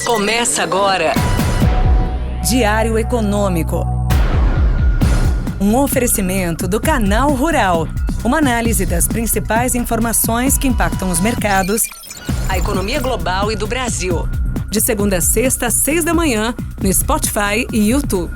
Começa agora. Diário Econômico. Um oferecimento do Canal Rural. Uma análise das principais informações que impactam os mercados, A economia global e do Brasil. de segunda a sexta, às 6 da manhã, no Spotify e YouTube.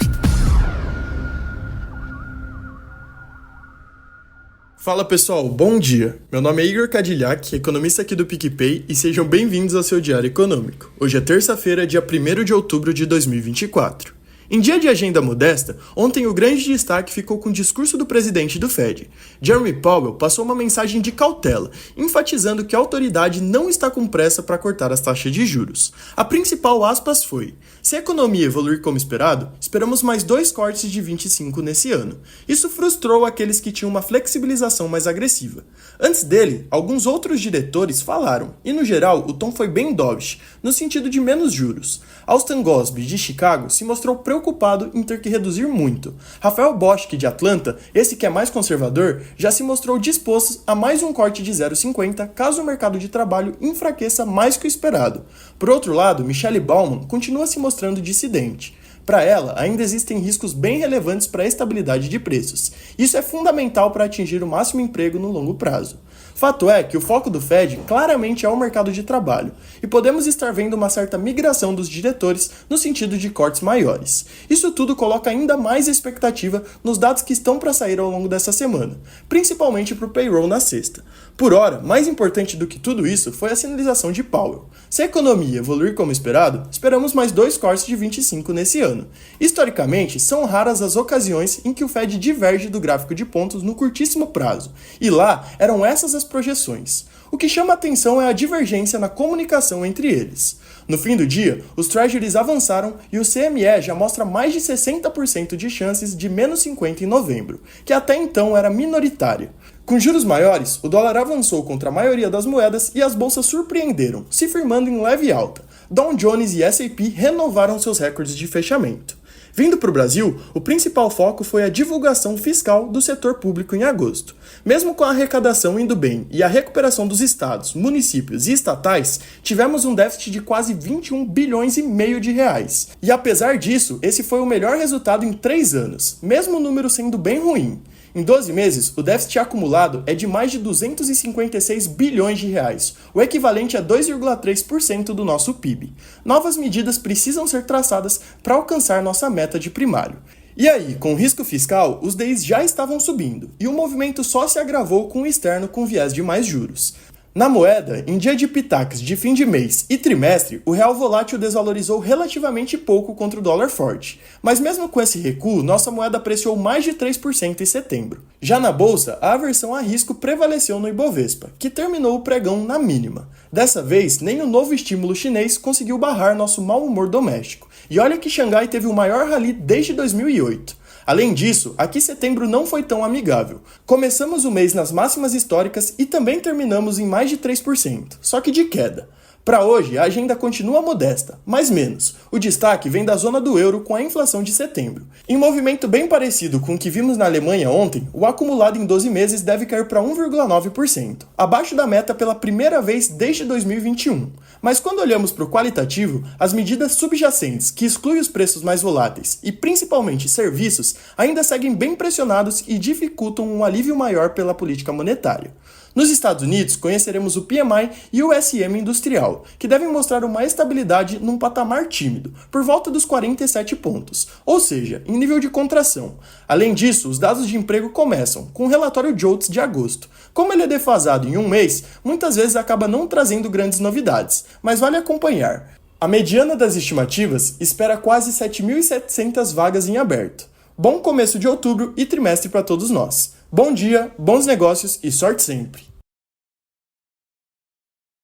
Fala pessoal, bom dia! Meu nome é Igor Cadillac, economista aqui do PicPay, e sejam bem-vindos ao seu Diário Econômico. Hoje é terça-feira, dia 1º de outubro de 2024. Em dia de agenda modesta, ontem o grande destaque ficou com o discurso do presidente do Fed. Jeremy Powell passou uma mensagem de cautela, enfatizando que a autoridade não está com pressa para cortar as taxas de juros. A principal aspas foi: se a economia evoluir como esperado, esperamos mais 2 cortes de 25 nesse ano. Isso frustrou aqueles que tinham uma flexibilização mais agressiva. Antes dele, alguns outros diretores falaram, e no geral o tom foi bem dovish, no sentido de menos juros. Austin Goolsbee, de Chicago, se mostrou preocupado em ter que reduzir muito. Rafael Bostic, de Atlanta, esse que é mais conservador, já se mostrou disposto a mais um corte de 0,50 caso o mercado de trabalho enfraqueça mais que o esperado. Por outro lado, Michelle Bowman continua se mostrando dissidente. Para ela, ainda existem riscos bem relevantes para a estabilidade de preços. Isso é fundamental para atingir o máximo emprego no longo prazo. Fato é que o foco do Fed claramente é o mercado de trabalho, e podemos estar vendo uma certa migração dos diretores no sentido de cortes maiores. Isso tudo coloca ainda mais expectativa nos dados que estão para sair ao longo dessa semana, principalmente para o payroll na sexta. Por ora, mais importante do que tudo isso foi a sinalização de Powell. Se a economia evoluir como esperado, esperamos mais 2 cortes de 25 nesse ano. Historicamente, são raras as ocasiões em que o Fed diverge do gráfico de pontos no curtíssimo prazo, e lá eram essas as projeções. O que chama a atenção é a divergência na comunicação entre eles. No fim do dia, os treasuries avançaram e o CME já mostra mais de 60% de chances de menos 50 em novembro, que até então era minoritário. Com juros maiores, o dólar avançou contra a maioria das moedas e as bolsas surpreenderam, se firmando em leve alta. Dow Jones e S&P renovaram seus recordes de fechamento. Vindo para o Brasil, o principal foco foi a divulgação fiscal do setor público em agosto. Mesmo com a arrecadação indo bem e a recuperação dos estados, municípios e estatais, tivemos um déficit de quase 21 bilhões e meio de reais. E apesar disso, esse foi o melhor resultado em 3 anos, mesmo o número sendo bem ruim. Em 12 meses, o déficit acumulado é de mais de 256 bilhões de reais, o equivalente a 2,3% do nosso PIB. Novas medidas precisam ser traçadas para alcançar nossa meta de primário. E aí, com o risco fiscal, os DIs já estavam subindo, e o movimento só se agravou com o externo com viés de mais juros. Na moeda, em dia de pitaques de fim de mês e trimestre, o real volátil desvalorizou relativamente pouco contra o dólar forte. Mas mesmo com esse recuo, nossa moeda apreciou mais de 3% em setembro. Já na bolsa, a aversão a risco prevaleceu no Ibovespa, que terminou o pregão na mínima. Dessa vez, nem o novo estímulo chinês conseguiu barrar nosso mau humor doméstico. E olha que Xangai teve o maior rally desde 2008. Além disso, aqui setembro não foi tão amigável. Começamos o mês nas máximas históricas e também terminamos em mais de 3%, só que de queda. Para hoje, a agenda continua modesta, mas menos. O destaque vem da zona do euro com a inflação de setembro. Em movimento bem parecido com o que vimos na Alemanha ontem, o acumulado em 12 meses deve cair para 1,9%, abaixo da meta pela primeira vez desde 2021. Mas quando olhamos para o qualitativo, as medidas subjacentes, que excluem os preços mais voláteis e principalmente serviços, ainda seguem bem pressionados e dificultam um alívio maior pela política monetária. Nos Estados Unidos, conheceremos o PMI e o SM industrial, que devem mostrar uma estabilidade num patamar tímido, por volta dos 47 pontos, ou seja, em nível de contração. Além disso, os dados de emprego começam, com o relatório JOLTS de agosto. Como ele é defasado em um mês, muitas vezes acaba não trazendo grandes novidades, mas vale acompanhar. A mediana das estimativas espera quase 7.700 vagas em aberto. Bom começo de outubro e trimestre para todos nós. Bom dia, bons negócios e sorte sempre!